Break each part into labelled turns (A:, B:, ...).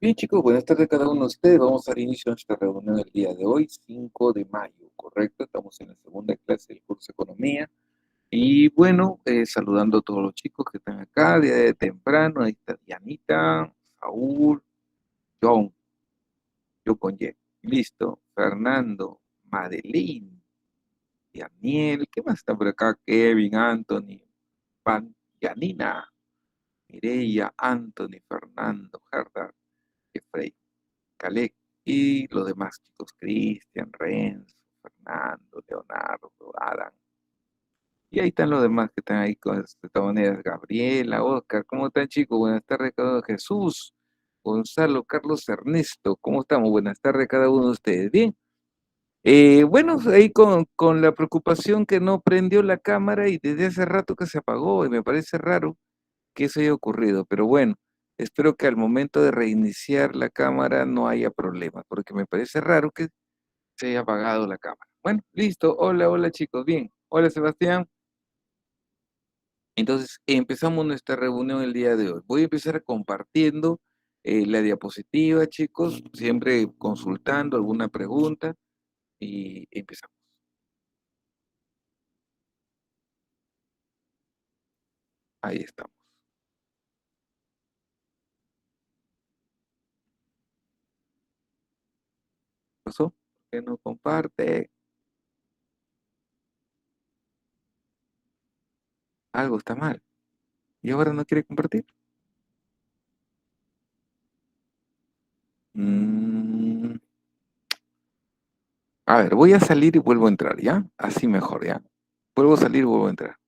A: Bien, chicos, buenas tardes a cada uno de ustedes. Vamos a dar inicio a nuestra reunión el día de hoy, 5 de mayo, ¿correcto? Estamos en la segunda clase del curso de Economía. Y bueno, saludando a todos los chicos que están acá de temprano. Ahí está Dianita, Saúl, John, yo con Y. Listo. Fernando, Madeline, Daniel, ¿qué más está por acá? Kevin, Anthony, Pan, Yanina, Mireia, Anthony, Fernando, Gerda, Jeffrey, Calec y los demás chicos, Cristian, Renzo, Fernando, Leonardo, Adam. Y ahí están los demás que están ahí con de todas maneras, Gabriela, Oscar, ¿cómo están chicos? Buenas tardes cada uno. Jesús, Gonzalo, Carlos, Ernesto, ¿cómo estamos? Buenas tardes a cada uno de ustedes. Bien. Bueno, ahí con la preocupación que no prendió la cámara y desde hace rato que se apagó y me parece raro que eso haya ocurrido, pero bueno, espero que al momento de reiniciar la cámara no haya problemas, porque me parece raro que se haya apagado la cámara. Bueno, listo. Hola, hola chicos. Bien. Hola Sebastián. Entonces, empezamos nuestra reunión el día de hoy. Voy a empezar compartiendo la diapositiva, chicos, siempre consultando alguna pregunta y empezamos. Ahí estamos. ¿Qué pasó? ¿Por qué no comparte? Algo está mal. ¿Y ahora no quiere compartir? Mm, A ver, voy a salir y vuelvo a entrar, ¿ya? Así mejor, ¿ya? Vuelvo a salir y vuelvo a entrar.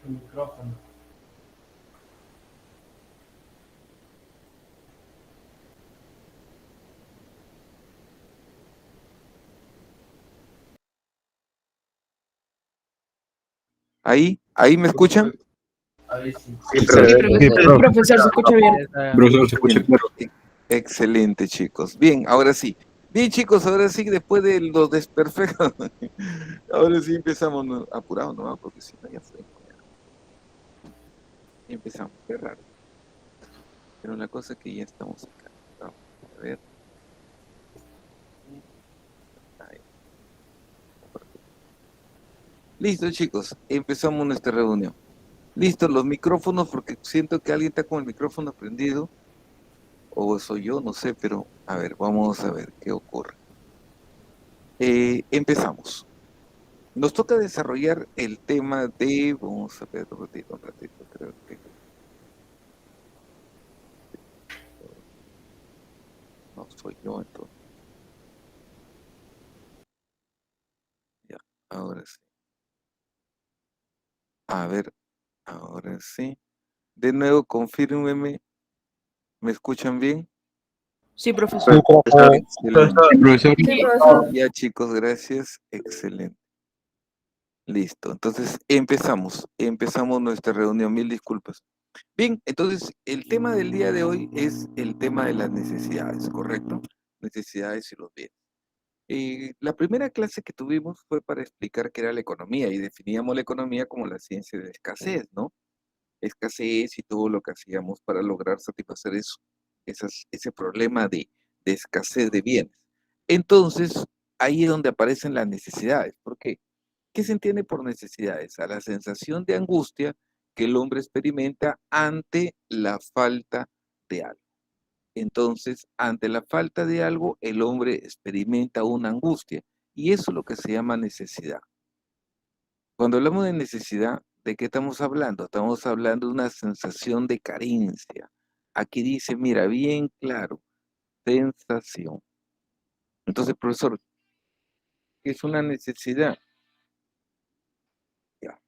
B: El micrófono.
A: ¿Ahí me escuchan?
B: Ahí sí.
C: Sí,
D: Sí,
C: profesor.
D: profesor, se escucha bien.
C: Profesor, se escucha claro.
A: Excelente, chicos. Bien, ahora sí. Bien, chicos, ahora sí, después de los desperfectos, ahora sí empezamos, apurado nomás, porque si no ya fue. Empezamos, qué raro. Pero la cosa es que ya estamos acá. Vamos a ver. Ahí. Listo, chicos, empezamos nuestra reunión. Listo, los micrófonos, porque siento que alguien está con el micrófono prendido, o soy yo, no sé, pero a ver, vamos a ver qué ocurre. Empezamos. Nos toca desarrollar el tema de, vamos a ver un ratito, creo que no soy yo, entonces. Ya, ahora sí. A ver, ahora sí. De nuevo, confírmeme. ¿Me escuchan bien?
D: Sí, profesor.
A: Excelente.
C: Profesor,
D: Sí, profesor.
A: Ya, chicos, gracias. Excelente. Listo. Entonces, empezamos nuestra reunión. Mil disculpas. Bien, entonces, el tema del día de hoy es el tema de las necesidades, ¿correcto? Necesidades y los bienes. La primera clase que tuvimos fue para explicar qué era la economía y definíamos la economía como la ciencia de escasez, ¿no? Escasez y todo lo que hacíamos para lograr satisfacer eso, ese problema de escasez de bienes. Entonces, ahí es donde aparecen las necesidades. ¿Por qué? ¿Qué se entiende por necesidades? A la sensación de angustia que el hombre experimenta ante la falta de algo. Entonces, ante la falta de algo, el hombre experimenta una angustia y eso es lo que se llama necesidad. Cuando hablamos de necesidad, ¿de qué estamos hablando? Estamos hablando de una sensación de carencia. Aquí dice, mira, bien claro, sensación. Entonces, profesor, ¿qué es una necesidad? Ya.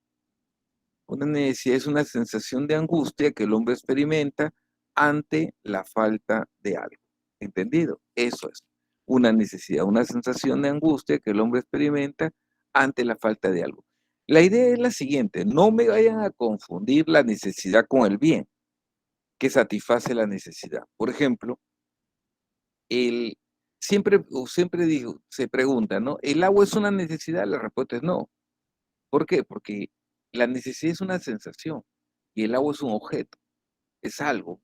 A: Una necesidad es una sensación de angustia que el hombre experimenta ante la falta de algo. ¿Entendido? Eso es una necesidad, una sensación de angustia que el hombre experimenta ante la falta de algo. La idea es la siguiente, no me vayan a confundir la necesidad con el bien que satisface la necesidad. Por ejemplo, siempre digo, se pregunta, ¿no? ¿El agua es una necesidad? La respuesta es no. ¿Por qué? Porque la necesidad es una sensación y el agua es un objeto, es algo,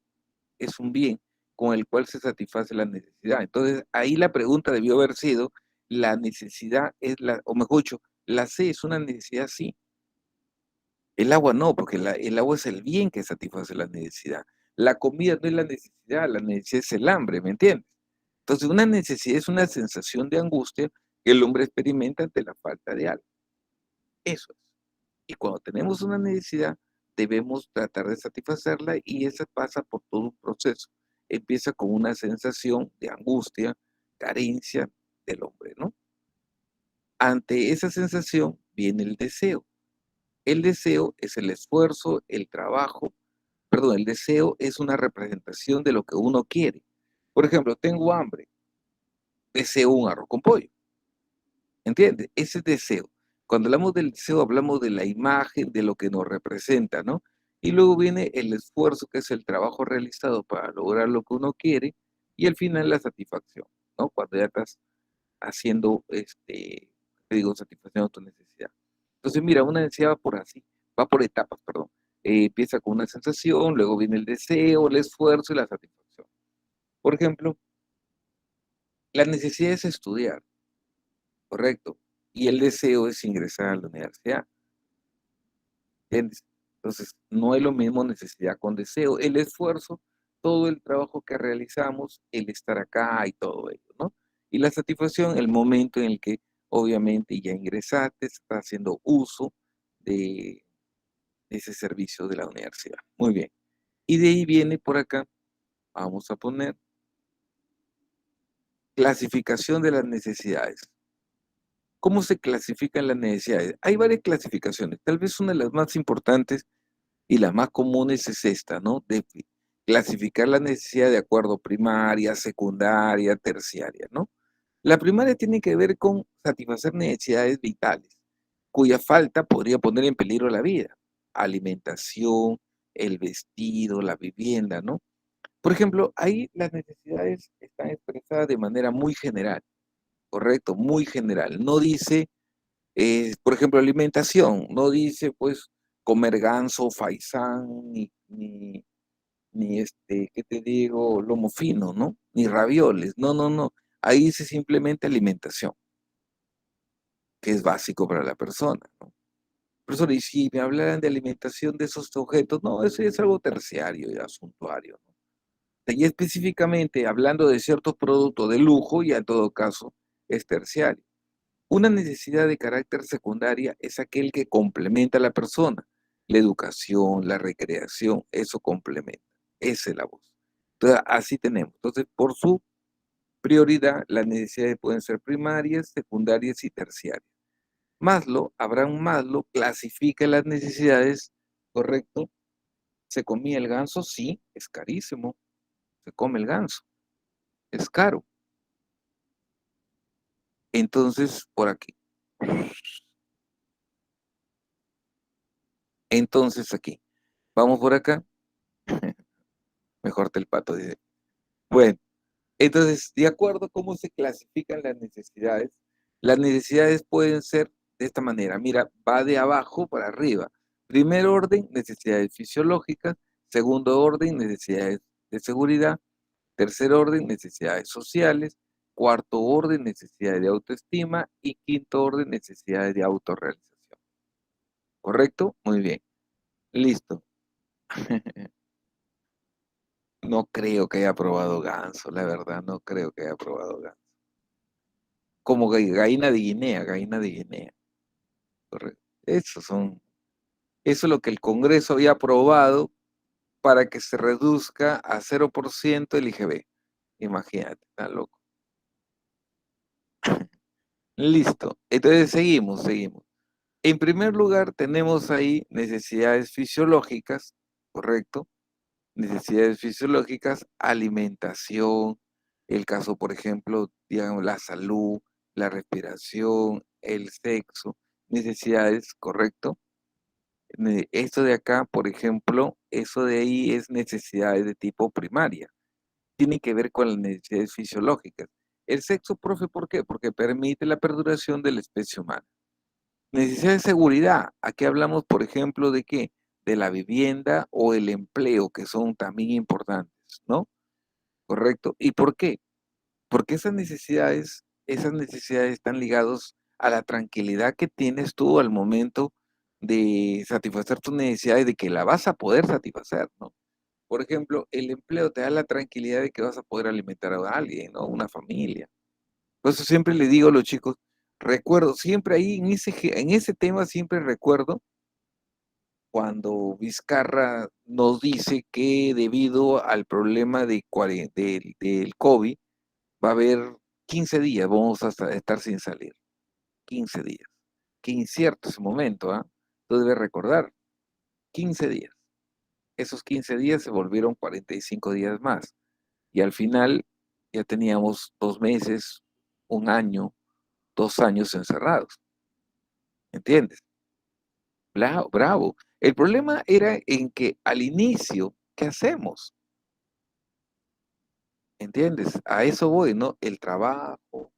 A: es un bien con el cual se satisface la necesidad. Entonces, ahí la pregunta debió haber sido, la necesidad es o mejor dicho, la sed es una necesidad, sí. El agua no, porque el agua es el bien que satisface la necesidad. La comida no es la necesidad es el hambre, ¿me entiendes? Entonces, una necesidad es una sensación de angustia que el hombre experimenta ante la falta de algo. Eso es. Y cuando tenemos una necesidad, debemos tratar de satisfacerla y esa pasa por todo un proceso. Empieza con una sensación de angustia, carencia del hombre, ¿no? Ante esa sensación viene el deseo. El deseo es el esfuerzo, el trabajo, perdón, el deseo es una representación de lo que uno quiere. Por ejemplo, tengo hambre, deseo un arroz con pollo. ¿Entiendes? Ese deseo. Cuando hablamos del deseo, hablamos de la imagen, de lo que nos representa, ¿no? Y luego viene el esfuerzo, que es el trabajo realizado para lograr lo que uno quiere, y al final la satisfacción, ¿no? Cuando ya estás haciendo, te digo, satisfaciendo tu necesidad. Entonces, mira, una necesidad va por etapas, perdón. Empieza con una sensación, luego viene el deseo, el esfuerzo y la satisfacción. Por ejemplo, la necesidad es estudiar. Correcto. Y el deseo es ingresar a la universidad. ¿Entiendes? Entonces, no es lo mismo necesidad con deseo. El esfuerzo, todo el trabajo que realizamos, el estar acá y todo ello, ¿no? Y la satisfacción, el momento en el que obviamente ya ingresaste, estás haciendo uso de ese servicio de la universidad. Muy bien. Y de ahí viene por acá, vamos a poner clasificación de las necesidades. ¿Cómo se clasifican las necesidades? Hay varias clasificaciones. Tal vez una de las más importantes y las más comunes es esta, ¿no? De clasificar la necesidad de acuerdo primaria, secundaria, terciaria, ¿no? La primaria tiene que ver con satisfacer necesidades vitales, cuya falta podría poner en peligro la vida. Alimentación, el vestido, la vivienda, ¿no? Por ejemplo, ahí las necesidades están expresadas de manera muy general, correcto, muy general. No dice por ejemplo, alimentación, no dice pues comer ganso, faisán, ni ¿qué te digo? Lomo fino, ¿no? Ni ravioles, no, no, no. Ahí dice simplemente alimentación, que es básico para la persona, ¿no? Profesor, y si me hablaran de alimentación de esos objetos, no, eso ya es algo terciario y asuntuario, ¿no? Y específicamente hablando de ciertos productos de lujo, ya en todo caso es terciario. Una necesidad de carácter secundaria es aquel que complementa a la persona. La educación, la recreación, eso complementa. Esa es la voz. Entonces, así tenemos. Entonces, por su prioridad, las necesidades pueden ser primarias, secundarias y terciarias. Abraham Maslow clasifica las necesidades, ¿correcto? ¿Se comía el ganso? Sí, es carísimo. Se come el ganso, es caro. Entonces, por aquí. Entonces aquí, vamos por acá. Mejor te el pato, dice. Bueno, entonces, de acuerdo a cómo se clasifican las necesidades pueden ser de esta manera. Mira, va de abajo para arriba. Primer orden, necesidades fisiológicas. Segundo orden, necesidades de seguridad. Tercer orden, necesidades sociales. Cuarto orden, necesidades de autoestima. Y quinto orden, necesidades de autorrealización. ¿Correcto? Muy bien. Listo. No creo que haya probado ganso, la verdad, no creo que haya probado ganso. Como gallina de Guinea, correcto. Eso es lo que el Congreso había aprobado para que se reduzca a 0% el IGB. Imagínate, está loco. Listo. Entonces seguimos. En primer lugar, tenemos ahí necesidades fisiológicas, ¿correcto? Necesidades fisiológicas, alimentación, el caso, por ejemplo, digamos, la salud, la respiración, el sexo, necesidades, ¿correcto? Esto de acá, por ejemplo, eso de ahí es necesidades de tipo primaria. Tiene que ver con las necesidades fisiológicas. El sexo, profe, ¿por qué? Porque permite la perduración de la especie humana. Necesidad de seguridad. Aquí hablamos, por ejemplo, ¿de qué? De la vivienda o el empleo, que son también importantes, ¿no? ¿Correcto? ¿Y por qué? Porque esas necesidades están ligadas a la tranquilidad que tienes tú al momento de satisfacer tus necesidades, de que la vas a poder satisfacer, ¿no? Por ejemplo, el empleo te da la tranquilidad de que vas a poder alimentar a alguien, ¿no? Una familia. Por eso siempre le digo a los chicos, recuerdo, siempre ahí en ese tema siempre recuerdo cuando Vizcarra nos dice que debido al problema del COVID va a haber 15 días, vamos a estar sin salir, 15 días. Qué incierto ese momento, ¿ah? Tú debes recordar, 15 días. Esos 15 días se volvieron 45 días más y al final ya teníamos 2 meses, un año, 2 años encerrados, ¿entiendes? Bravo, bravo. El problema era en que al inicio, ¿qué hacemos? ¿Entiendes? A eso voy, ¿no? El trabajo,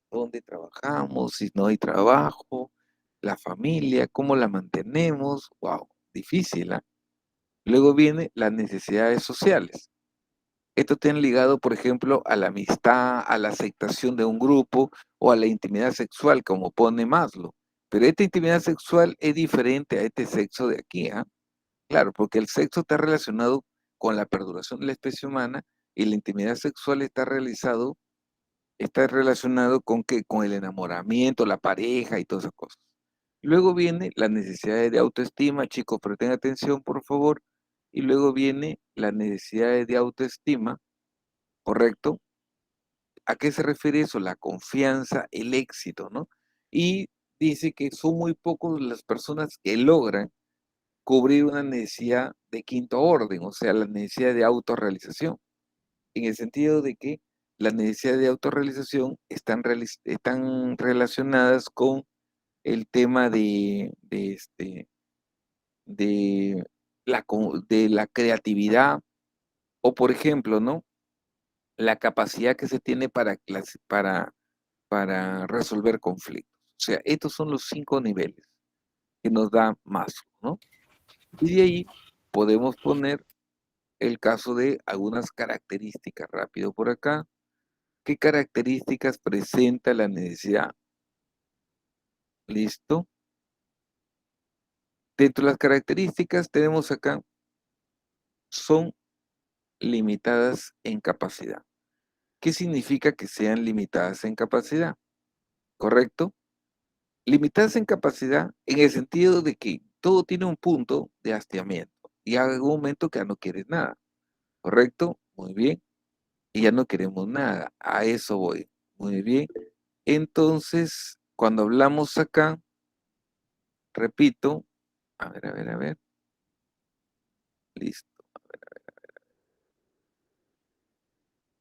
A: dónde trabajamos, si no hay trabajo, la familia, cómo la mantenemos. Wow, difícil, ¿ah? Luego vienen las necesidades sociales. Esto tiene ligado, por ejemplo, a la amistad, a la aceptación de un grupo o a la intimidad sexual, como pone Maslow. Pero esta intimidad sexual es diferente a este sexo de aquí, ¿ah? Claro, porque el sexo está relacionado con la perduración de la especie humana y la intimidad sexual está relacionado con que con el enamoramiento, la pareja y todas esas cosas. Luego viene las necesidades de autoestima, chicos, presten atención, por favor. Y luego viene las necesidades de autoestima, ¿correcto? ¿A qué se refiere eso? La confianza, el éxito, ¿no? Y dice que son muy pocos las personas que logran cubrir una necesidad de quinto orden, o sea, la necesidad de autorrealización, en el sentido de que las necesidades de autorrealización están relacionadas con el tema de la creatividad o, por ejemplo, ¿no? La capacidad que se tiene para resolver conflictos. O sea, estos son los 5 niveles que nos da Maslow, ¿no? Y de ahí podemos poner el caso de algunas características rápido por acá. ¿Qué características presenta la necesidad? ¿Listo? Dentro de las características tenemos acá, son limitadas en capacidad. ¿Qué significa que sean limitadas en capacidad? ¿Correcto? Limitadas en capacidad en el sentido de que todo tiene un punto de hastiamiento y hay algún momento que ya no quieres nada. ¿Correcto? Muy bien. Y ya no queremos nada. A eso voy. Muy bien. Entonces, cuando hablamos acá, repito, a ver, listo,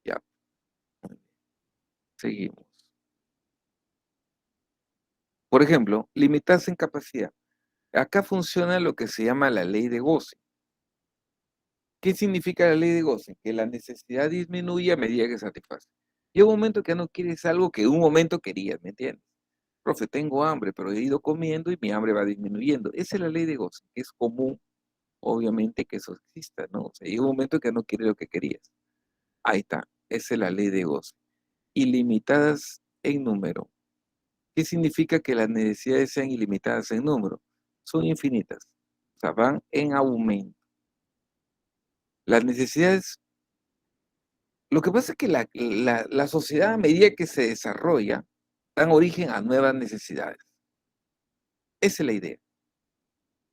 A: ya, muy bien, seguimos. Por ejemplo, limitarse en capacidad. Acá funciona lo que se llama la ley de Gauss. ¿Qué significa la ley de Gauss? Que la necesidad disminuye a medida que satisface. Llega un momento que no quieres algo que en un momento querías, ¿me entiendes? Profe, tengo hambre, pero he ido comiendo y mi hambre va disminuyendo. Esa es la ley de Gauss, que es común, obviamente, que eso exista, ¿no? O sea, llega un momento que no quieres lo que querías. Ahí está, esa es la ley de Gauss. Ilimitadas en número. ¿Qué significa que las necesidades sean ilimitadas en número? Son infinitas, o sea, van en aumento. Las necesidades, lo que pasa es que la sociedad a medida que se desarrolla, dan origen a nuevas necesidades. Esa es la idea.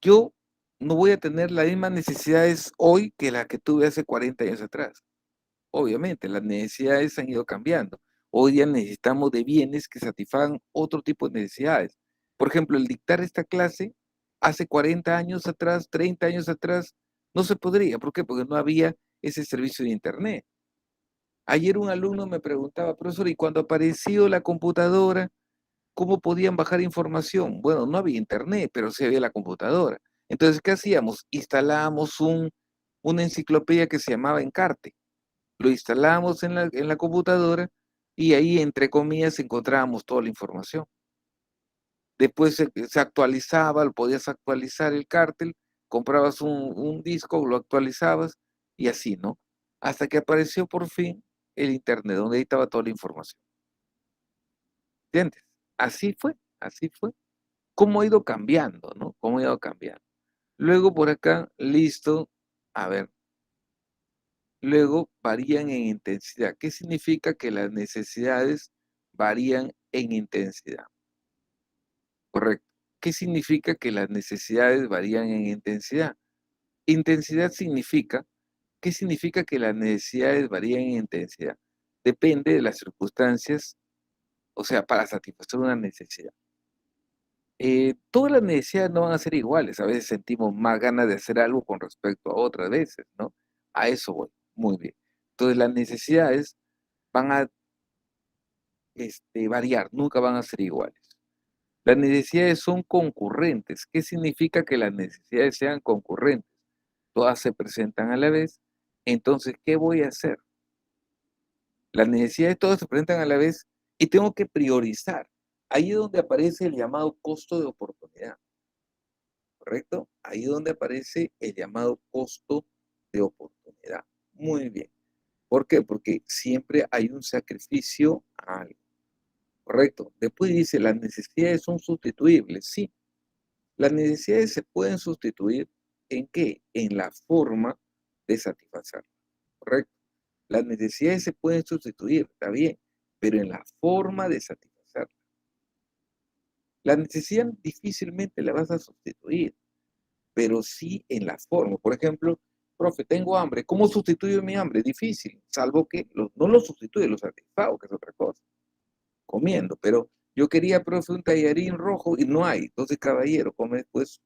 A: Yo no voy a tener las mismas necesidades hoy que las que tuve hace 40 años atrás. Obviamente, las necesidades han ido cambiando. Hoy día necesitamos de bienes que satisfagan otro tipo de necesidades. Por ejemplo, el dictar esta clase hace 40 años atrás, 30 años atrás, no se podría. ¿Por qué? Porque no había ese servicio de Internet. Ayer un alumno me preguntaba, profesor, ¿y cuando apareció la computadora, cómo podían bajar información? Bueno, no había Internet, pero sí había la computadora. Entonces, ¿qué hacíamos? Instalábamos una enciclopedia que se llamaba Encarte. Lo instalamos en la computadora y ahí, entre comillas, encontrábamos toda la información. Después se actualizaba, lo podías actualizar el cártel, comprabas un disco, lo actualizabas y así, ¿no? Hasta que apareció por fin el Internet, donde ahí estaba toda la información. ¿Entiendes? Así fue, así fue. ¿Cómo ha ido cambiando, no? ¿Cómo ha ido cambiando? Luego por acá, listo, a ver, luego varían en intensidad. ¿Qué significa que las necesidades varían en intensidad? Correcto. ¿Qué significa que las necesidades varían en intensidad? Intensidad significa, ¿qué significa que las necesidades varían en intensidad? Depende de las circunstancias, o sea, para satisfacer una necesidad. Todas las necesidades no van a ser iguales. A veces sentimos más ganas de hacer algo con respecto a otras veces, ¿no? A eso voy. Muy bien. Entonces, las necesidades van a variar, nunca van a ser iguales. Las necesidades son concurrentes. ¿Qué significa que las necesidades sean concurrentes? Todas se presentan a la vez. Entonces, ¿qué voy a hacer? Las necesidades todas se presentan a la vez y tengo que priorizar. Ahí es donde aparece el llamado costo de oportunidad. ¿Correcto? Ahí es donde aparece el llamado costo de oportunidad. Muy bien. ¿Por qué? Porque siempre hay un sacrificio a algo. ¿Correcto? Después dice, las necesidades son sustituibles. Sí, las necesidades se pueden sustituir ¿en qué? En la forma de satisfacerlas. ¿Correcto? Las necesidades se pueden sustituir, está bien, pero en la forma de satisfacerlas. La necesidad difícilmente la vas a sustituir, pero sí en la forma. Por ejemplo, profe, tengo hambre. ¿Cómo sustituyo mi hambre? Difícil, salvo que no lo sustituye, lo satisfago, que es otra cosa. Comiendo, pero yo quería, profe, un tallarín rojo y no hay. Entonces, caballero, come después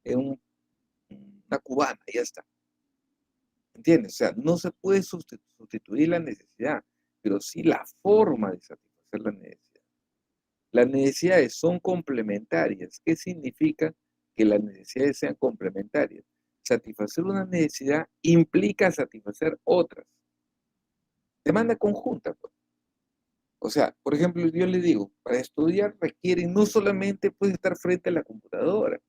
A: una cubana y ya está. ¿Entiendes? O sea, no se puede sustituir la necesidad, pero sí la forma de satisfacer la necesidad. Las necesidades son complementarias. ¿Qué significa que las necesidades sean complementarias? Satisfacer una necesidad implica satisfacer otras. Demanda conjunta, pues. O sea, por ejemplo, yo le digo, para estudiar requieren no solamente pues, estar frente a la computadora,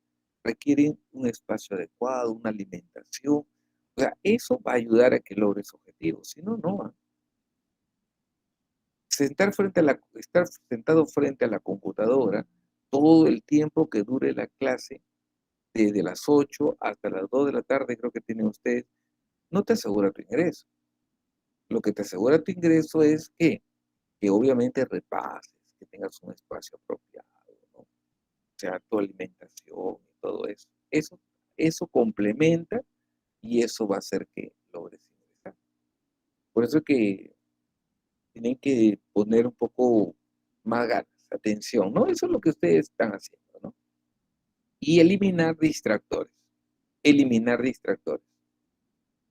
A: requieren un espacio adecuado, una alimentación. O sea, eso va a ayudar a que logres objetivos. Si no, no. Estar sentado frente a la computadora todo el tiempo que dure la clase, desde las 8 hasta las 2 de la tarde, creo que tienen ustedes, no te asegura tu ingreso. Lo que te asegura tu ingreso es que obviamente repases, que tengas un espacio apropiado, ¿no? O sea, tu alimentación y todo eso. Eso complementa y eso va a hacer que logres ingresar. Por eso es que tienen que poner un poco más ganas, atención, ¿no? Eso es lo que ustedes están haciendo, ¿no? Y eliminar distractores. Eliminar distractores.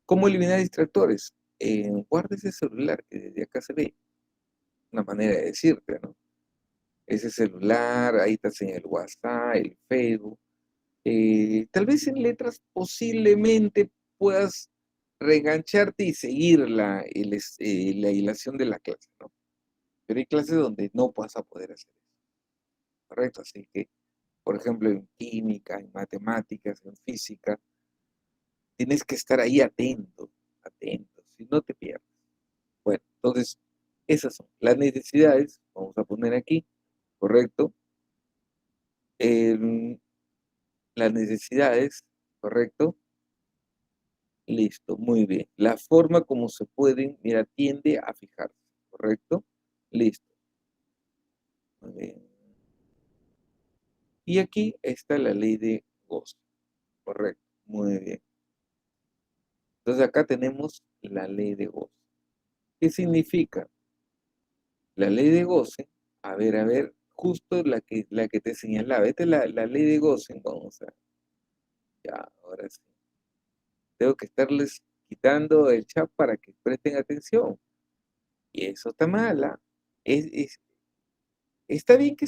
A: ¿Cómo eliminar distractores? Guarda ese celular que desde acá se ve. Una manera de decirte, ¿no? Ese celular, ahí estás en el WhatsApp, el Facebook, Tal vez en letras posiblemente puedas reengancharte y seguir la hilación de la clase, ¿no? Pero hay clases donde no vas a poder hacer eso, ¿correcto? Así que, por ejemplo, en química, en matemáticas, en física, tienes que estar ahí atento, atento, si no te pierdes. Bueno, entonces, esas son las necesidades, vamos a poner aquí, ¿correcto? Em, las necesidades, ¿correcto? Listo, muy bien. La forma como se pueden, mira, tiende a fijarse, ¿correcto? Listo, muy bien. Y aquí está la ley de Gauss, correcto, muy bien. Entonces acá tenemos la ley de Gauss. ¿Qué significa? La ley de Gauss, a ver, justo la que te señalaba. Esta es la ley de Gauss, vamos a, ya, ahora sí. Tengo que estarles quitando el chat para que presten atención. Y eso está mala. Está bien que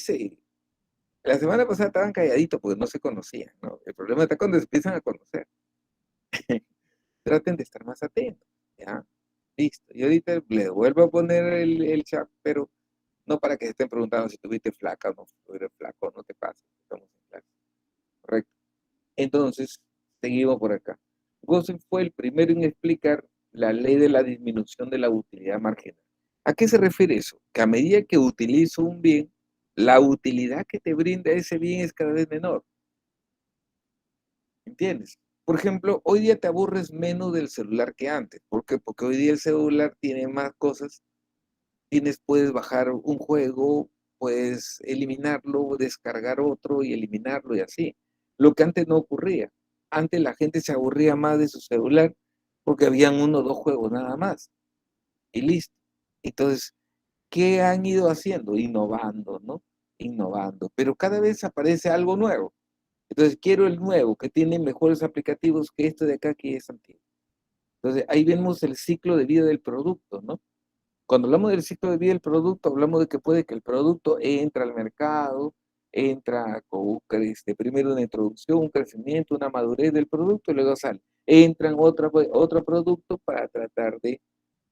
A: la semana pasada estaban calladitos porque no se conocían, ¿no? El problema está cuando se empiezan a conocer. Traten de estar más atentos, ¿ya? Listo. Y ahorita les vuelvo a poner el chat, pero no para que se estén preguntando si tuviste flaca o no, si tuviste flaco, no te pasa. Estamos en clase. Correcto. Entonces, seguimos por acá. Gossen fue el primero en explicar la ley de la disminución de la utilidad marginal. ¿A qué se refiere eso? Que a medida que utilizo un bien, la utilidad que te brinda ese bien es cada vez menor. ¿Entiendes? Por ejemplo, hoy día te aburres menos del celular que antes. ¿Por qué? Porque hoy día el celular tiene más cosas. Puedes bajar un juego, puedes eliminarlo, descargar otro y eliminarlo y así. Lo que antes no ocurría. Antes la gente se aburría más de su celular porque habían uno o dos juegos nada más. Y listo. Entonces, ¿qué han ido haciendo? Innovando, ¿no? Innovando. Pero cada vez aparece algo nuevo. Entonces, quiero el nuevo, que tiene mejores aplicativos que este de acá, que es antiguo. Entonces, ahí vemos el ciclo de vida del producto, ¿no? Cuando hablamos del ciclo de vida del producto, hablamos de que puede que el producto entra al mercado, entra con primero una introducción, un crecimiento, una madurez del producto y luego sale. Entran otro producto para tratar de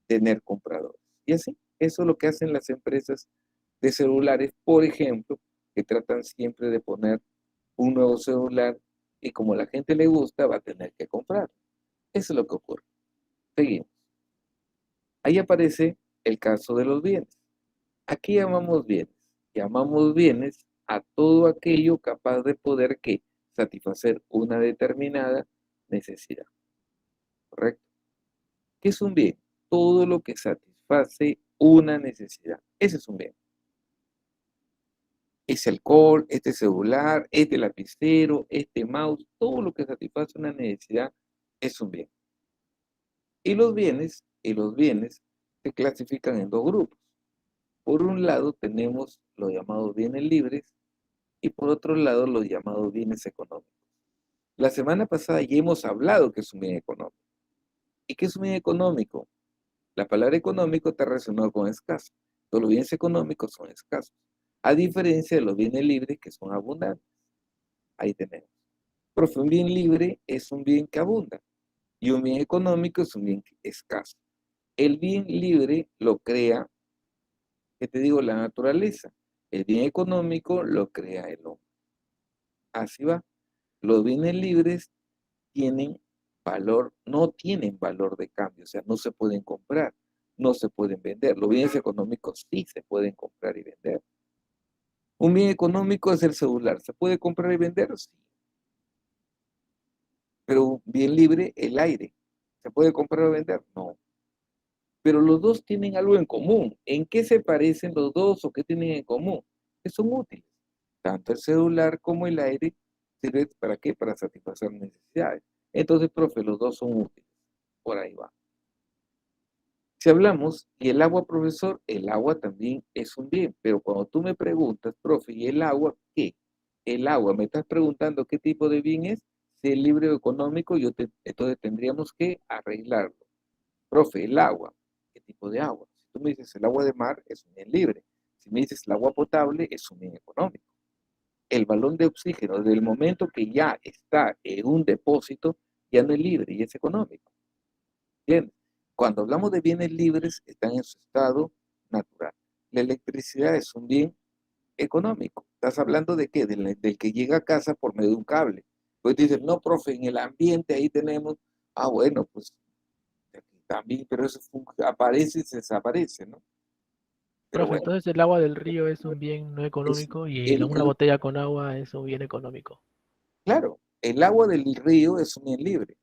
A: tener compradores. Y así, eso es lo que hacen las empresas de celulares, por ejemplo, que tratan siempre de poner un nuevo celular y como a la gente le gusta, va a tener que comprar. Eso es lo que ocurre. Seguimos. Ahí aparece el caso de los bienes. Aquí llamamos bienes. Llamamos bienes a todo aquello capaz de poder que satisfacer una determinada necesidad. ¿Correcto? ¿Qué es un bien? Todo lo que satisface una necesidad. Ese es un bien. Ese alcohol, este celular, este lapicero, este mouse, todo lo que satisface una necesidad es un bien. Y los bienes se clasifican en dos grupos. Por un lado tenemos los llamados bienes libres y por otro lado los llamados bienes económicos. La semana pasada ya hemos hablado que es un bien económico. ¿Y qué es un bien económico? La palabra económico está relacionado con escaso. Todos los bienes económicos son escasos, a diferencia de los bienes libres que son abundantes. Ahí tenemos. Profe, un bien libre es un bien que abunda y un bien económico es un bien escaso. El bien libre lo crea, ¿qué te digo? La naturaleza. El bien económico lo crea el hombre. Así va. Los bienes libres tienen valor, no tienen valor de cambio, o sea, no se pueden comprar, no se pueden vender. Los bienes económicos sí se pueden comprar y vender. Un bien económico es el celular, ¿se puede comprar y vender? Sí. Pero un bien libre, el aire, ¿se puede comprar o vender? No. Pero los dos tienen algo en común. ¿En qué se parecen los dos o qué tienen en común? Que son útiles. Tanto el celular como el aire sirven para qué? Para satisfacer necesidades. Entonces, profe, los dos son útiles. Por ahí va. Si hablamos, y el agua, profesor, el agua también es un bien, pero cuando tú me preguntas, profe, ¿y el agua qué? El agua, me estás preguntando qué tipo de bien es, si es libre o económico, entonces tendríamos que arreglarlo. Profe, el agua, ¿qué tipo de agua? Si tú me dices el agua de mar, es un bien libre. Si me dices el agua potable, es un bien económico. el balón de oxígeno, desde el momento que ya está en un depósito, ya no es libre y es económico. Bien, cuando hablamos de bienes libres, están en su estado natural. La electricidad es un bien económico. ¿Estás hablando de qué? Del que llega a casa por medio de un cable. Pues dices, no, profe, en el ambiente ahí tenemos, bueno, pues también, pero eso aparece y se desaparece, ¿no? Pero
E: Profe,
A: bueno,
E: entonces el agua del río es un bien no
A: es
E: económico y
A: el,
E: una
A: el-
E: botella con agua es un bien económico.
A: claro, el agua del río es un bien libre.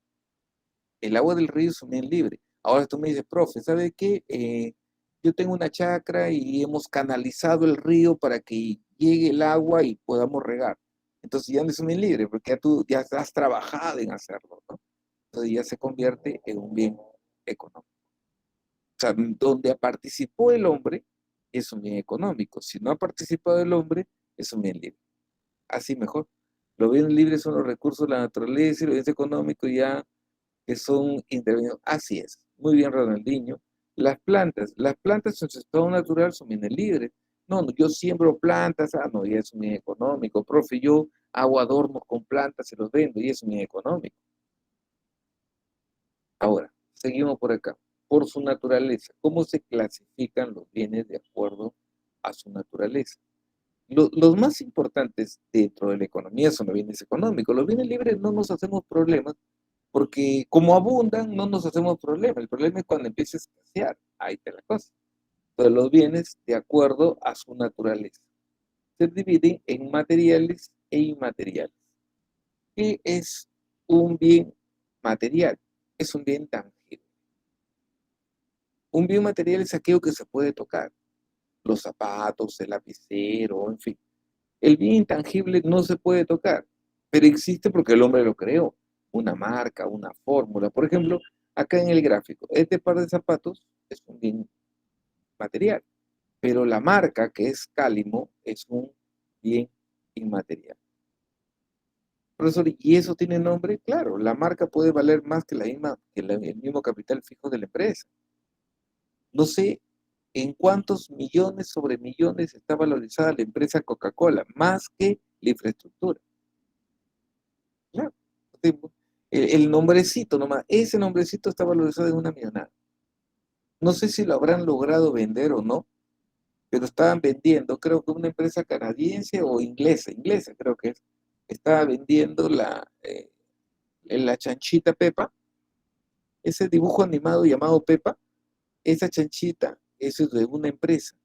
A: El agua del río es un bien libre. Ahora tú me dices, profe, ¿sabe qué? Yo tengo una chacra y hemos canalizado el río para que llegue el agua y podamos regar. Entonces ya no es un bien libre, porque ya tú ya has trabajado en hacerlo, ¿no? Entonces ya se convierte en un bien económico. O sea, donde participó el hombre es un bien económico. Si no ha participado el hombre, es un bien libre. Así mejor. Los bienes libres son los recursos de la naturaleza y los bienes económicos ya que son intervenidos. Así es. Muy bien, Ronaldinho. Las plantas en su estado natural son bienes libres. No, no, yo siembro plantas, no, ya es un bien económico. Profe, yo hago adornos con plantas, se los vendo, y es un bien económico. Ahora, seguimos por acá. Por su naturaleza, ¿cómo se clasifican los bienes de acuerdo a su naturaleza? Los más importantes dentro de la economía son los bienes económicos. Los bienes libres no nos hacemos problemas porque como abundan no nos hacemos problemas. El problema es cuando empieza a escasear. Ahí está la cosa. Entonces los bienes de acuerdo a su naturaleza se dividen en materiales e inmateriales. ¿Qué es un bien material? Es un bien tangible. Un bien material es aquello que se puede tocar. Los zapatos, el lapicero, en fin. El bien intangible no se puede tocar, pero existe porque el hombre lo creó. Una marca, una fórmula. Por ejemplo, acá en el gráfico, este par de zapatos es un bien material, pero la marca, que es Cálimo, es un bien inmaterial. Profesor, ¿y eso tiene nombre? Claro, la marca puede valer más que el mismo capital fijo de la empresa. No sé en cuántos millones sobre millones está valorizada la empresa Coca-Cola, más que la infraestructura. Claro. El nombrecito nomás, ese nombrecito está valorizado en una millonada. No sé si lo habrán logrado vender o no, pero estaban vendiendo, creo que una empresa canadiense o inglesa creo que es, estaba vendiendo la chanchita Pepa, ese dibujo animado llamado Pepa, esa chanchita, eso es de una empresa,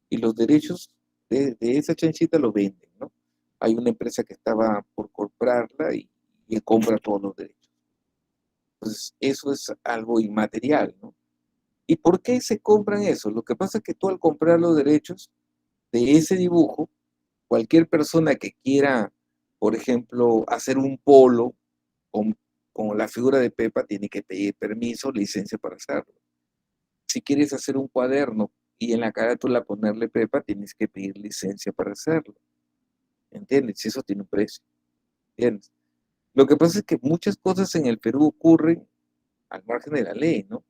A: y los derechos de esa chanchita lo venden, ¿no? Hay una empresa que estaba por comprarla y compra todos los derechos. Entonces, eso es algo inmaterial, ¿no? ¿Y por qué se compran eso? Lo que pasa es que tú al comprar los derechos de ese dibujo, cualquier persona que quiera, por ejemplo, hacer un polo con, con la figura de Pepa, tiene que pedir permiso, licencia para hacerlo. Si quieres hacer un cuaderno y en la carátula ponerle Pepa, tienes que pedir licencia para hacerlo. ¿Entiendes? Y eso tiene un precio. ¿Entiendes? Lo que pasa es que muchas cosas en el Perú ocurren al margen de la ley, ¿no?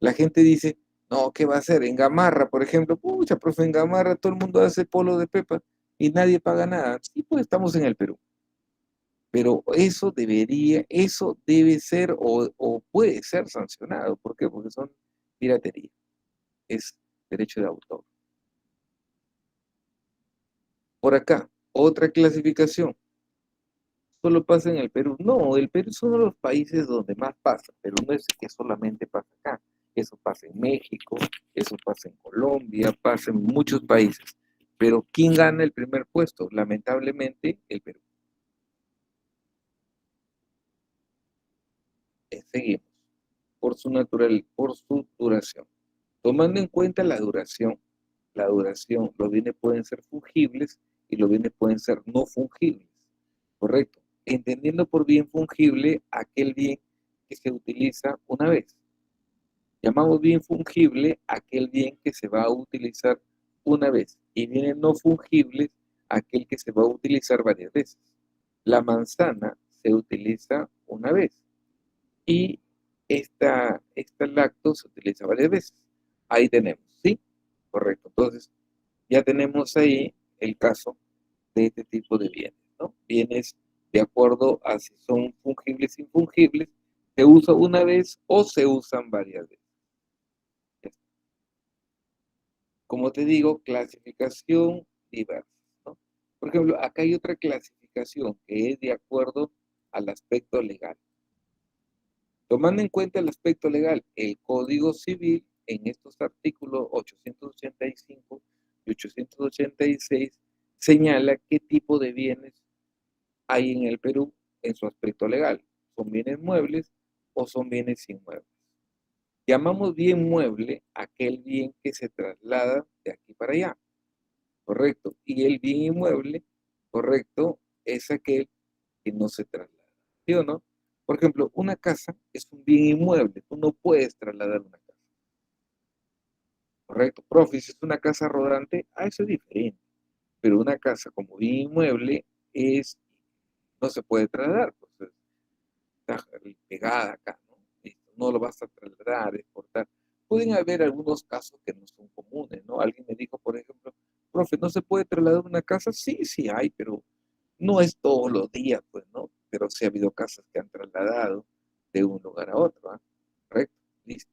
A: La gente dice, no, ¿qué va a hacer? En Gamarra, por ejemplo, pucha, profe, en Gamarra todo el mundo hace polo de pepa y nadie paga nada. Sí, pues estamos en el Perú. Pero eso debe ser o puede ser sancionado. ¿Por qué? Porque son piratería. Es derecho de autor. Por acá, otra clasificación. Solo pasa en el Perú. No, el Perú es uno de los países donde más pasa, pero no es que solamente pasa acá. Eso pasa en México, eso pasa en Colombia, pasa en muchos países. Pero ¿quién gana el primer puesto? Lamentablemente, el Perú. Seguimos. Por su duración. Tomando en cuenta la duración, los bienes pueden ser fungibles y los bienes pueden ser no fungibles. Correcto. Entendiendo por bien fungible aquel bien que se utiliza una vez. Llamamos bien fungible aquel bien que se va a utilizar una vez y bienes no fungibles aquel que se va a utilizar varias veces. La manzana se utiliza una vez y esta lacto se utiliza varias veces. Ahí tenemos, ¿sí? Correcto. Entonces, ya tenemos ahí el caso de este tipo de bienes, ¿no? Bienes de acuerdo a si son fungibles o infungibles, se usa una vez o se usan varias veces. Como te digo, clasificación diversa, ¿no? Por ejemplo, acá hay otra clasificación que es de acuerdo al aspecto legal. Tomando en cuenta el aspecto legal, el Código Civil en estos artículos 885 y 886 señala qué tipo de bienes hay en el Perú en su aspecto legal. ¿Son bienes muebles o son bienes inmuebles? Llamamos bien mueble aquel bien que se traslada de aquí para allá, correcto. Y el bien inmueble, correcto, es aquel que no se traslada, ¿sí o no? Por ejemplo, una casa es un bien inmueble, tú no puedes trasladar una casa, correcto. Profe, si es una casa rodante, eso es diferente, pero una casa como bien inmueble es, no se puede trasladar, pues está pegada acá, ¿no? No lo vas a trasladar, exportar. Pueden haber algunos casos que no son comunes, ¿no? Alguien me dijo, por ejemplo, profe, ¿no se puede trasladar una casa? Sí, sí hay, pero no es todos los días, pues, ¿no? Pero sí ha habido casas que han trasladado de un lugar a otro, ¿ah? Correcto, listo.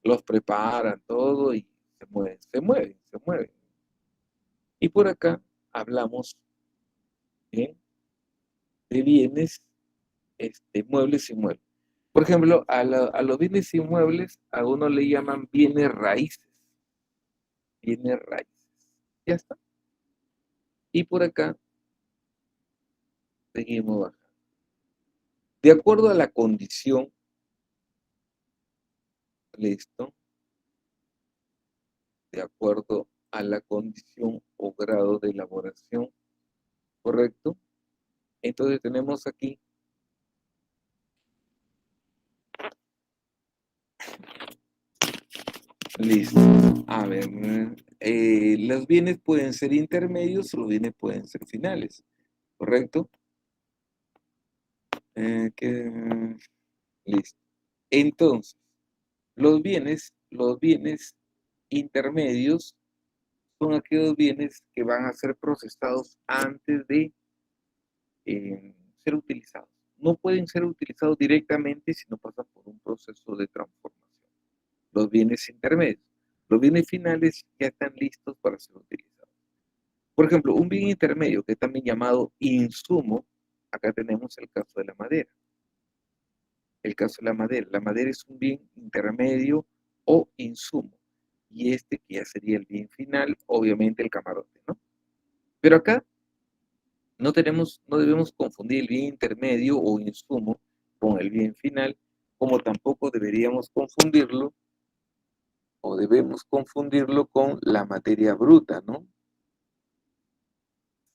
A: Los preparan todo y se mueven, se mueven, se mueven. Y por acá hablamos, ¿bien?, de bienes, muebles y inmuebles. Por ejemplo, a los bienes inmuebles, a uno le llaman bienes raíces. Bienes raíces. Ya está. Y por acá seguimos bajando. De acuerdo a la condición, listo, de acuerdo a la condición o grado de elaboración, ¿correcto? Entonces tenemos aquí, listo. A ver, los bienes pueden ser intermedios o los bienes pueden ser finales, ¿correcto? Listo. Entonces, los bienes intermedios son aquellos bienes que van a ser procesados antes de ser utilizados. No pueden ser utilizados directamente si no pasan por un proceso de transformación. Los bienes intermedios. Los bienes finales ya están listos para ser utilizados. Por ejemplo, un bien intermedio, que es también llamado insumo, acá tenemos el caso de la madera. El caso de la madera. La madera es un bien intermedio o insumo. Y que ya sería el bien final, obviamente el camarote, ¿no? Pero acá no debemos confundir el bien intermedio o insumo con el bien final, como tampoco deberíamos confundirlo o debemos confundirlo con la materia bruta, ¿no?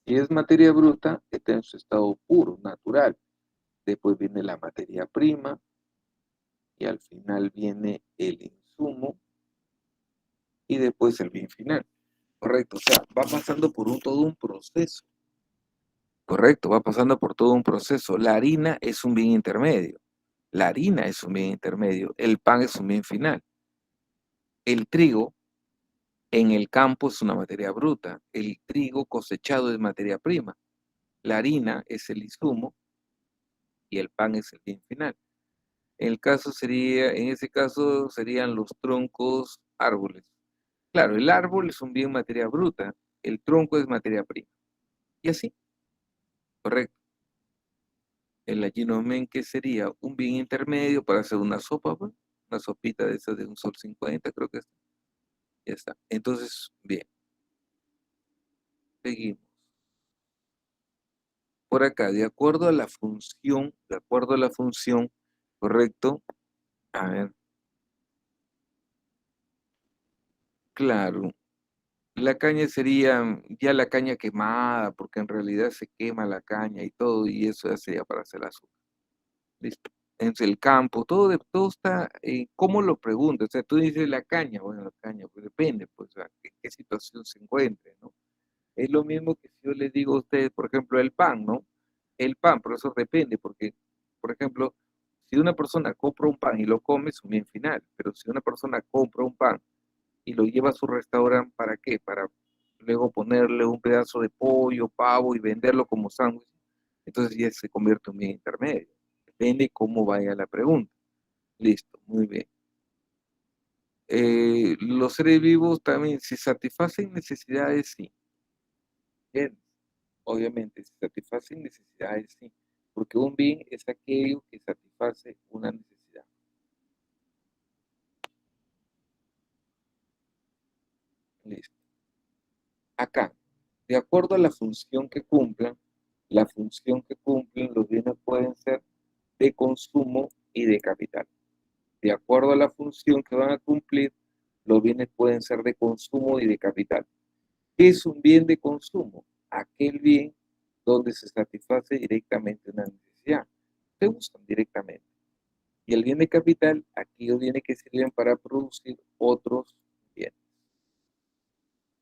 A: Si es materia bruta, está en su estado puro, natural. Después viene la materia prima y al final viene el insumo y después el bien final. Correcto, o sea, va pasando por todo un proceso. Correcto, va pasando por todo un proceso. La harina es un bien intermedio. La harina es un bien intermedio. El pan es un bien final. El trigo en el campo es una materia bruta. El trigo cosechado es materia prima. La harina es el insumo y el pan es el bien final. En ese caso serían los troncos, árboles. Claro, el árbol es un bien materia bruta. El tronco es materia prima. Y así, correcto. El allinomenque sería un bien intermedio para hacer una sopa, pues, una sopita de esas de un sol 50, creo que es. Ya está. Entonces, bien, seguimos. Por acá, de acuerdo a la función, correcto. A ver, claro, la caña sería ya la caña quemada, porque en realidad se quema la caña y todo, y eso ya sería para hacer azúcar. Listo. En el campo, todo está, ¿cómo lo preguntas? O sea, tú dices la caña, bueno, la caña, pues depende, pues, a qué situación se encuentre, ¿no? Es lo mismo que si yo les digo a ustedes, por ejemplo, el pan, ¿no? El pan, pero eso depende, porque, por ejemplo, si una persona compra un pan y lo come, es un bien final, pero si una persona compra un pan y lo lleva a su restaurante, ¿para qué? luego ponerle un pedazo de pollo, pavo y venderlo como sándwich, entonces ya se convierte en un bien intermedio. Depende cómo vaya la pregunta. Listo, muy bien. Los seres vivos también, si satisfacen necesidades, sí. Bien, obviamente, si satisfacen necesidades, sí. Porque un bien es aquello que satisface una necesidad. Listo. Acá, de acuerdo a la función que cumplan, los bienes pueden ser de consumo y de capital. De acuerdo a la función que van a cumplir, los bienes pueden ser de consumo y de capital. ¿Qué es un bien de consumo? Aquel bien donde se satisface directamente una necesidad. Se usan directamente. Y el bien de capital, aquellos bienes que sirven para producir otros bienes.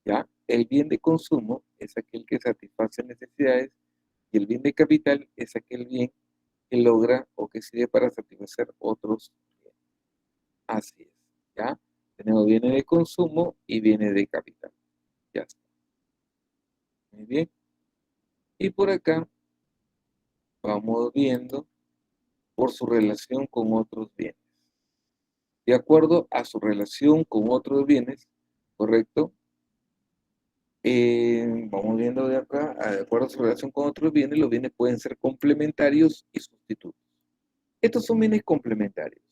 A: ¿Ya? El bien de consumo es aquel que satisface necesidades y el bien de capital es aquel bien que logra o que sirve para satisfacer otros bienes. Así es. ¿Ya? Tenemos bienes de consumo y bienes de capital. Ya está. Muy bien. Y por acá vamos viendo por su relación con otros bienes. De acuerdo a su relación con otros bienes, ¿correcto? Vamos viendo de acá, de acuerdo a su relación con otros bienes, los bienes pueden ser complementarios y sustitutos. Estos son bienes complementarios.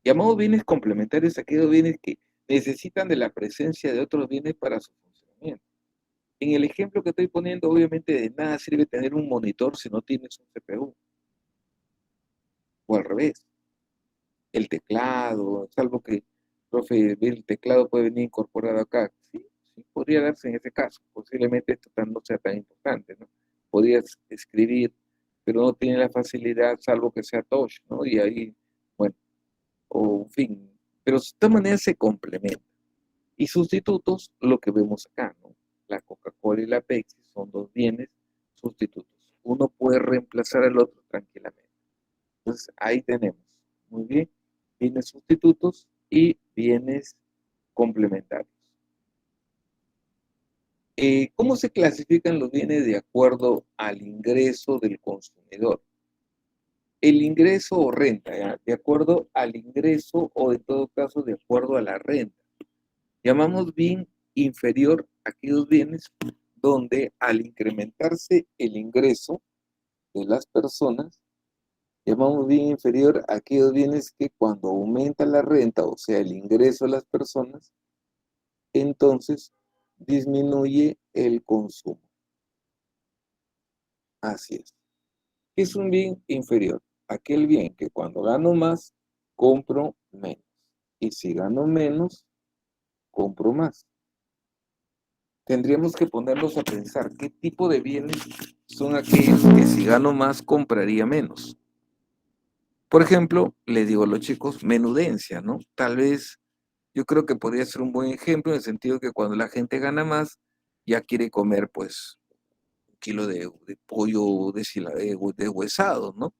A: Llamamos bienes complementarios a aquellos bienes que necesitan de la presencia de otros bienes para su funcionamiento. En el ejemplo que estoy poniendo, obviamente de nada sirve tener un monitor si no tienes un CPU. O al revés. El teclado, salvo que, profe, el teclado puede venir incorporado acá. Sí, sí, podría darse en ese caso. Posiblemente esto no sea tan importante, ¿no? Podrías escribir, pero no tiene la facilidad, salvo que sea touch, ¿no? Y ahí, bueno, o en fin. Pero de todas maneras se complementan. Y sustitutos, lo que vemos acá, ¿no? La Coca-Cola y la Pepsi son dos bienes sustitutos. Uno puede reemplazar al otro tranquilamente. Entonces, ahí tenemos. Muy bien. Bienes sustitutos y bienes complementarios. ¿Cómo se clasifican los bienes de acuerdo al ingreso del consumidor? El ingreso o renta, ¿ya? De acuerdo al ingreso o en todo caso de acuerdo a la renta. Llamamos bien inferior a aquellos bienes donde al incrementarse el ingreso de las personas, llamamos bien inferior a aquellos bienes que cuando aumenta la renta, o sea, el ingreso de las personas, entonces disminuye el consumo. Así es. Es un bien inferior. Aquel bien que cuando gano más, compro menos. Y si gano menos, compro más. Tendríamos que ponernos a pensar qué tipo de bienes son aquellos que si gano más, compraría menos. Por ejemplo, le digo a los chicos, menudencia, ¿no? Tal vez yo creo que podría ser un buen ejemplo en el sentido que cuando la gente gana más, ya quiere comer, pues, un kilo de pollo deshuesado, ¿no?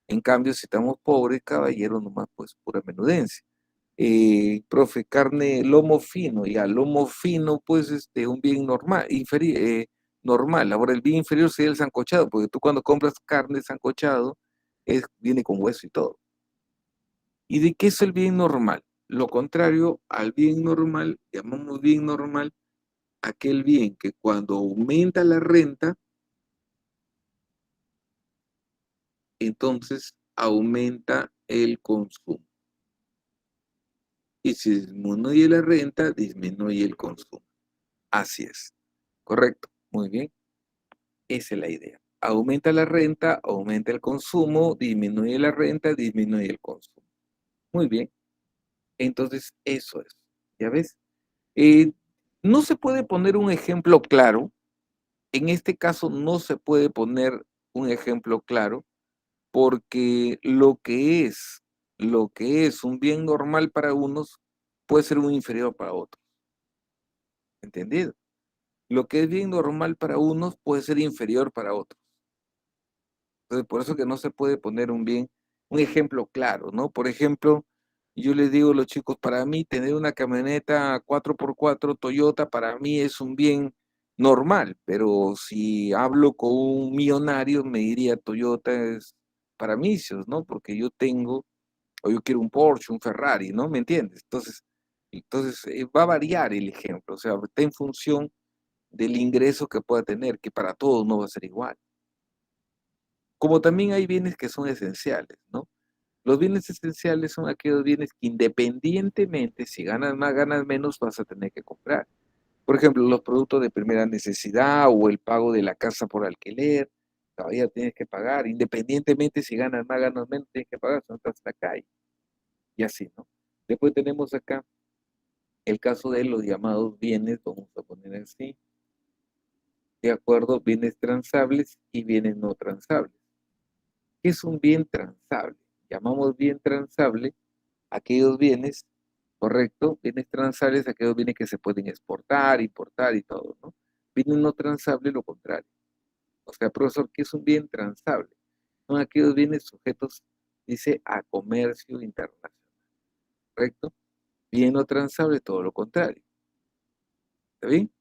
A: En cambio, si estamos pobres, caballero, nomás, pues, pura menudencia. Profe, carne, lomo fino, ya, lomo fino, pues, un bien normal, normal. Ahora, el bien inferior sería el sancochado, porque tú cuando compras carne sancochado, viene con hueso y todo. ¿Y de qué es el bien normal? Lo contrario al bien normal, llamamos bien normal aquel bien que cuando aumenta la renta, entonces aumenta el consumo. Y si disminuye la renta, disminuye el consumo. Así es. Correcto. Muy bien. Esa es la idea. Aumenta la renta, aumenta el consumo, disminuye la renta, disminuye el consumo. Muy bien. Entonces, eso es. ¿Ya ves? No se puede poner un ejemplo claro. En este caso no se puede poner un ejemplo claro porque lo que es un bien normal para unos puede ser un inferior para otros. ¿Entendido? Lo que es bien normal para unos puede ser inferior para otros. Entonces, por eso que no se puede poner un ejemplo claro, ¿no? Por ejemplo, Y yo les digo a los chicos, para mí tener una camioneta 4x4 Toyota, para mí es un bien normal, pero si hablo con un millonario, me diría Toyota es para misios, ¿no? Porque yo tengo, o yo quiero un Porsche, un Ferrari, ¿no? ¿Me entiendes? Entonces va a variar el ejemplo, o sea, está en función del ingreso que pueda tener, que para todos no va a ser igual. Como también hay bienes que son esenciales, ¿no? Los bienes esenciales son aquellos bienes que independientemente, si ganas más, ganas menos, vas a tener que comprar. Por ejemplo, los productos de primera necesidad o el pago de la casa por alquiler, todavía tienes que pagar, independientemente si ganas más, ganas menos, tienes que pagar, si no estás en la calle. Y así, ¿no? Después tenemos acá el caso de los llamados bienes, vamos a poner así, de acuerdo, bienes transables y bienes no transables. ¿Qué es un bien transable? Llamamos bien transable aquellos bienes, correcto, bienes transables, aquellos bienes que se pueden exportar, importar y todo, ¿no? Bienes no transables, lo contrario. O sea, profesor, ¿qué es un bien transable? Son aquellos bienes sujetos, dice, a comercio internacional, ¿correcto? Bien no transable, todo lo contrario. ¿Está bien?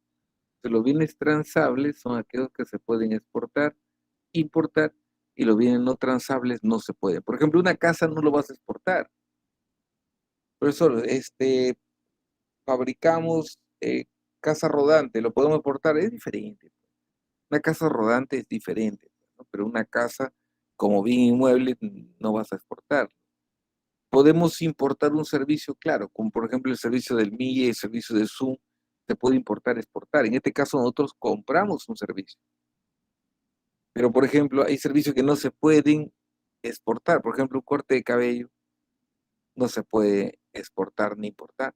A: Entonces, los bienes transables son aquellos que se pueden exportar, importar, y los bienes no transables no se pueden. Por ejemplo, una casa no lo vas a exportar. Profesor, fabricamos casa rodante, lo podemos exportar, es diferente. Una casa rodante es diferente, ¿no? Pero una casa como bien inmueble no vas a exportar. Podemos importar un servicio, claro, como por ejemplo el servicio del MIE, el servicio de Zoom, se puede importar, exportar. En este caso nosotros compramos un servicio. Pero por ejemplo hay servicios que no se pueden exportar. Por ejemplo, un corte de cabello no se puede exportar ni importar.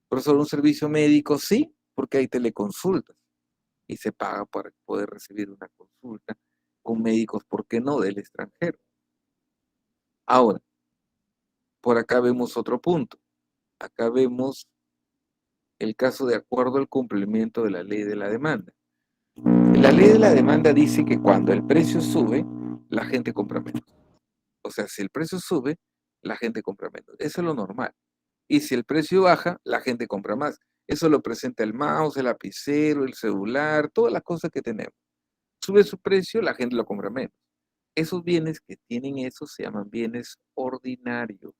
A: Por eso un servicio médico sí, porque hay teleconsultas y se paga para poder recibir una consulta con médicos, ¿por qué no?, del extranjero. Ahora, por acá vemos otro punto. Acá vemos el caso de acuerdo al cumplimiento de la ley de la demanda. La ley de la demanda dice que cuando el precio sube, la gente compra menos. O sea, si el precio sube, la gente compra menos. Eso es lo normal. Y si el precio baja, la gente compra más. Eso lo presenta el mouse, el lapicero, el celular, todas las cosas que tenemos. Sube su precio, la gente lo compra menos. Esos bienes que tienen eso se llaman bienes ordinarios.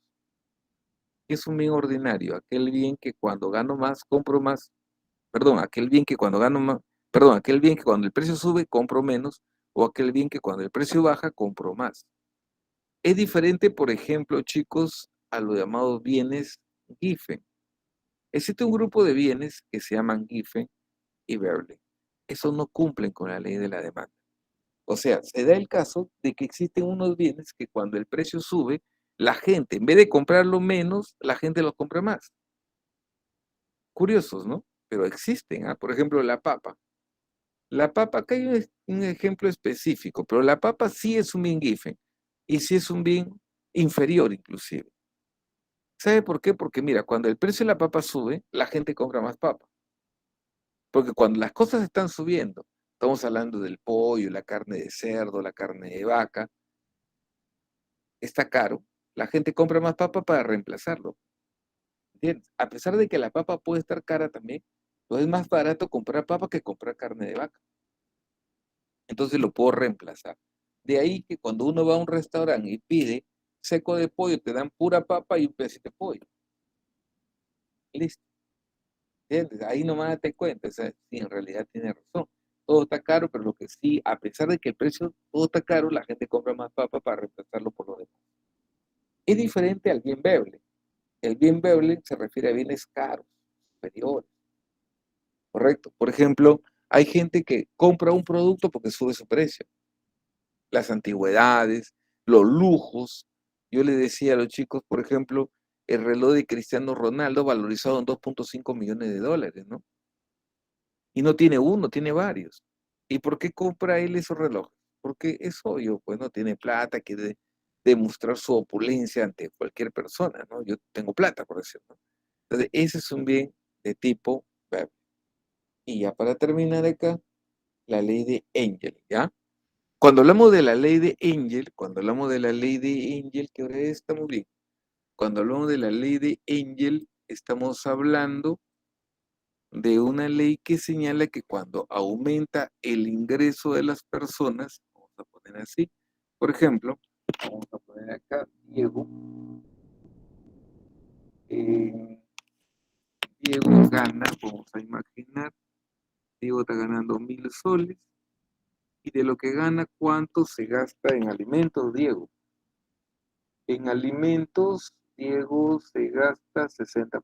A: ¿Qué es un bien ordinario? Aquel bien que cuando gano más, compro más. Perdón, aquel bien que cuando gano más, perdón, aquel bien que cuando el precio sube, compro menos, o aquel bien que cuando el precio baja, compro más. Es diferente, por ejemplo, chicos, a los llamados bienes Giffen. Existe un grupo de bienes que se llaman Giffen y Verley. Esos no cumplen con la ley de la demanda. O sea, se da el caso de que existen unos bienes que cuando el precio sube, la gente, en vez de comprarlo menos, la gente los compra más. Curiosos, ¿no? Pero existen, ¿ah? Por ejemplo, la papa. La papa, acá hay un ejemplo específico, pero la papa sí es un bien Giffen y sí es un bien inferior inclusive. ¿Sabe por qué? Porque mira, cuando el precio de la papa sube, la gente compra más papa. Porque cuando las cosas están subiendo, estamos hablando del pollo, la carne de cerdo, la carne de vaca, está caro, la gente compra más papa para reemplazarlo. ¿Entiendes? A pesar de que la papa puede estar cara también, pues es más barato comprar papa que comprar carne de vaca. Entonces lo puedo reemplazar. De ahí que cuando uno va a un restaurante y pide seco de pollo, te dan pura papa y un pedacito de pollo. Listo. ¿Entiendes? Ahí nomás te cuenta, o sea, sí, en realidad tiene razón. Todo está caro, pero lo que sí, a pesar de que el precio todo está caro, la gente compra más papa para reemplazarlo por lo demás. Es diferente al bien Beble. El bien Beble se refiere a bienes caros, superiores, ¿correcto? Por ejemplo, hay gente que compra un producto porque sube su precio. Las antigüedades, los lujos. Yo le decía a los chicos, por ejemplo, el reloj de Cristiano Ronaldo valorizado en 2.5 millones de dólares, ¿no? Y no tiene uno, tiene varios. ¿Y por qué compra él esos relojes? Porque es obvio, pues no tiene plata, quiere demostrar su opulencia ante cualquier persona, ¿no? Yo tengo plata, por decirlo, ¿no? Entonces, ese es un bien de tipo Beble. Y ya para terminar acá, la ley de Engel, ¿ya? Cuando hablamos de la ley de Engel, cuando hablamos de la ley de Engel, que ahora estamos bien, Cuando hablamos de la ley de Engel, estamos hablando de una ley que señala que cuando aumenta el ingreso de las personas, vamos a poner así, por ejemplo, vamos a poner acá Diego, Diego gana, vamos a imaginar, Diego está ganando 1.000 soles, y de lo que gana, ¿cuánto se gasta en alimentos, Diego? En alimentos, Diego se gasta 60%.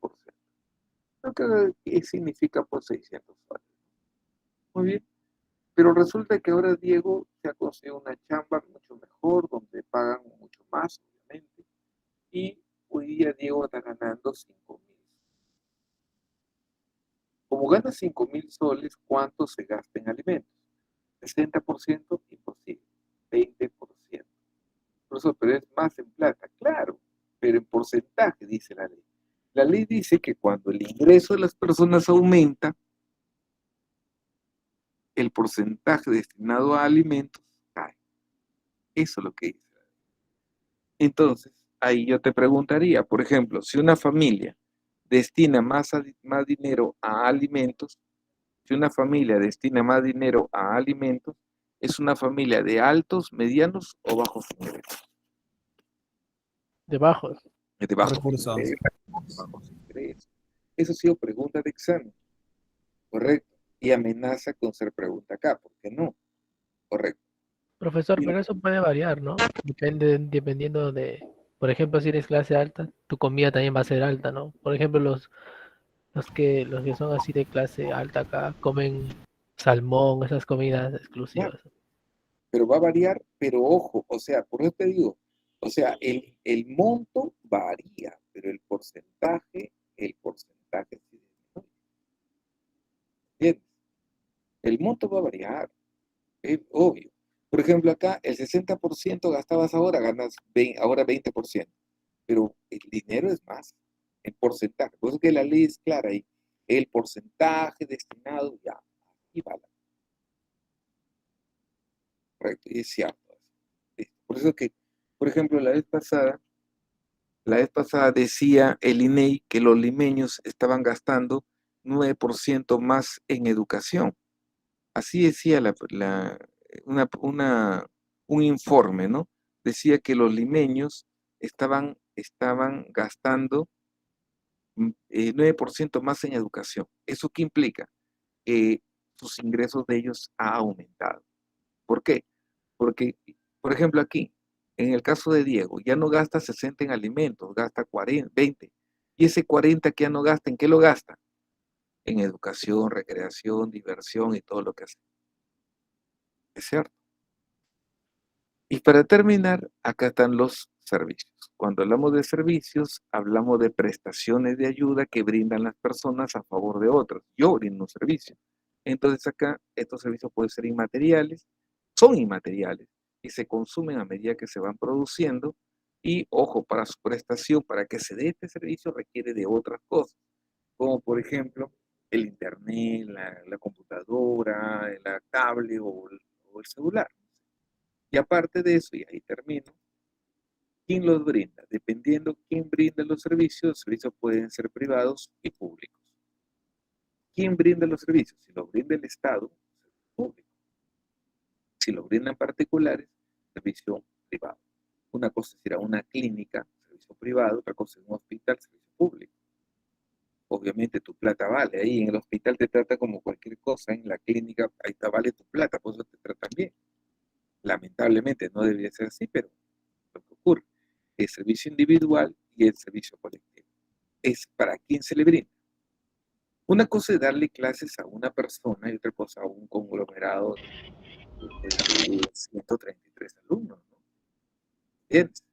A: ¿Qué significa por 600 soles? Muy bien. Pero resulta que ahora Diego se ha conseguido una chamba mucho mejor, donde pagan mucho más, obviamente. Y hoy día Diego está ganando 5.000. Como gana 5.000 soles, ¿cuánto se gasta en alimentos? 60%, imposible. 20%. Por eso, pero es más en plata, claro, pero en porcentaje, dice la ley. La ley dice que cuando el ingreso de las personas aumenta, el porcentaje destinado a alimentos cae. Eso es lo que dice. Entonces, ahí yo te preguntaría, por ejemplo, si una familia destina más dinero a alimentos, si una familia destina más dinero a alimentos, ¿es una familia de altos, medianos o bajos ingresos?
E: De bajos.
A: De bajos
C: Recursos.
A: ingresos, de bajos ingresos. Eso ha sido pregunta de examen, correcto. Y amenaza con ser pregunta acá, ¿por qué no? Correcto.
E: Profesor,
A: Y
E: pero eso puede variar, ¿no? Dependiendo de, por ejemplo, si eres clase alta, tu comida también va a ser alta, ¿no? Por ejemplo, los que son así de clase alta acá comen salmón, esas comidas
A: claro,
E: exclusivas.
A: pero va a variar, pero ojo, o sea, por eso te digo, o sea, el monto varía, pero el porcentaje sí disminuye, ¿entiendes? El monto va a variar, es obvio. Por ejemplo, acá el 60% gastabas ahora, ganas ahora 20%, pero el dinero es más, el porcentaje. Por eso que la ley es clara ahí, el porcentaje destinado ya, aquí va la correcto, y es cierto. Listo. Por eso que, por ejemplo, la vez pasada decía el INEI que los limeños estaban gastando 9% más en educación. Así decía un informe, ¿no? Decía que los limeños estaban gastando 9% más en educación. ¿Eso qué implica? Que sus ingresos de ellos ha aumentado. ¿Por qué? Porque, por ejemplo, aquí, en el caso de Diego, ya no gasta 60 en alimentos, gasta 40, 20. Y ese 40 que ya no gasta, ¿en qué lo gasta? En educación, recreación, diversión y todo lo que hace. ¿Es cierto? Y para terminar, acá están los servicios. Cuando hablamos de servicios, hablamos de prestaciones de ayuda que brindan las personas a favor de otros. Yo brindo un servicio. Entonces acá estos servicios pueden ser inmateriales, son inmateriales y se consumen a medida que se van produciendo. Y ojo, para su prestación, para que se dé este servicio requiere de otras cosas, como por ejemplo el internet, la computadora, la cable o el celular. Y aparte de eso, y ahí termino, ¿quién los brinda? Dependiendo quién brinda los servicios pueden ser privados y públicos. ¿Quién brinda los servicios? Si los brinda el Estado, servicio público. Si los brindan particulares, servicio privado. Una cosa es ir a una clínica, servicio privado, otra cosa es un hospital, servicio público. Obviamente tu plata vale, ahí en el hospital te trata como cualquier cosa, en la clínica ahí está, vale tu plata, por eso te tratan bien. Lamentablemente no debería ser así, pero lo que ocurre. El servicio individual y el servicio colectivo. Es para quien se le brinda. Una cosa es darle clases a una persona y otra cosa a un conglomerado de 133 alumnos, ¿no? ¿Entiendes?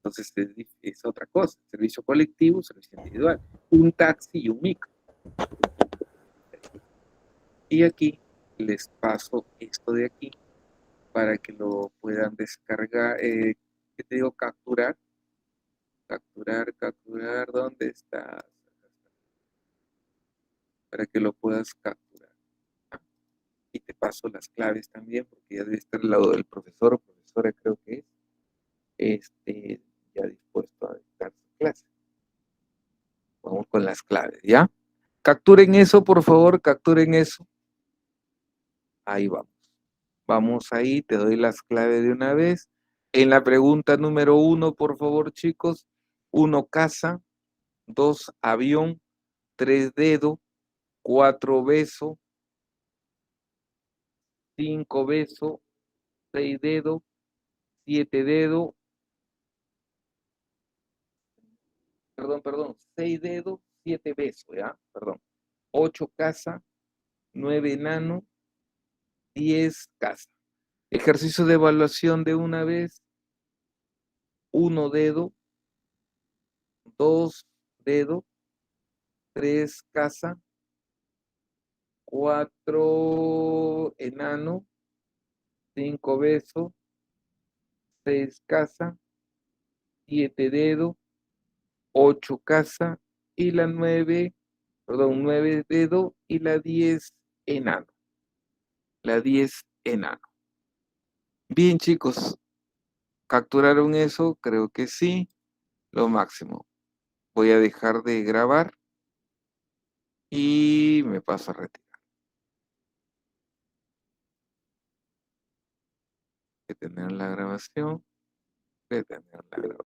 A: Entonces es otra cosa. Servicio colectivo, servicio individual. Un taxi y un micro. Y aquí les paso esto de aquí para que lo puedan descargar. ¿Qué te digo? Capturar. Capturar. ¿Dónde estás? Para que lo puedas capturar. Y te paso las claves también, porque ya debe estar al lado del profesor o profesora, creo que es. ya dispuesto a dictar su clase. Vamos con las claves, ¿ya? Capturen eso, por favor, capturen eso. Ahí vamos. Vamos ahí, te doy las claves de una vez. En la pregunta número 1, por favor, chicos. 1, casa. 2, avión. 3, dedo. 4, beso. 5, beso. 6, dedo. 7, dedo. Perdón. 6 dedos, 7 besos, ¿ya? Perdón. 8, casa. 9, enano. 10, casa. Ejercicio de evaluación de una vez. 1, dedo. 2, dedo. 3, casa. 4, enano. 5, beso. 6, casa. 7, dedo. 8, casa. Y la 9, 9 dedo. Y la 10, enano. La 10, enano. Bien, chicos. ¿Capturaron eso? Creo que sí. Lo máximo. Voy a dejar de grabar y me paso a retirar. Detener la grabación. Detener la grabación.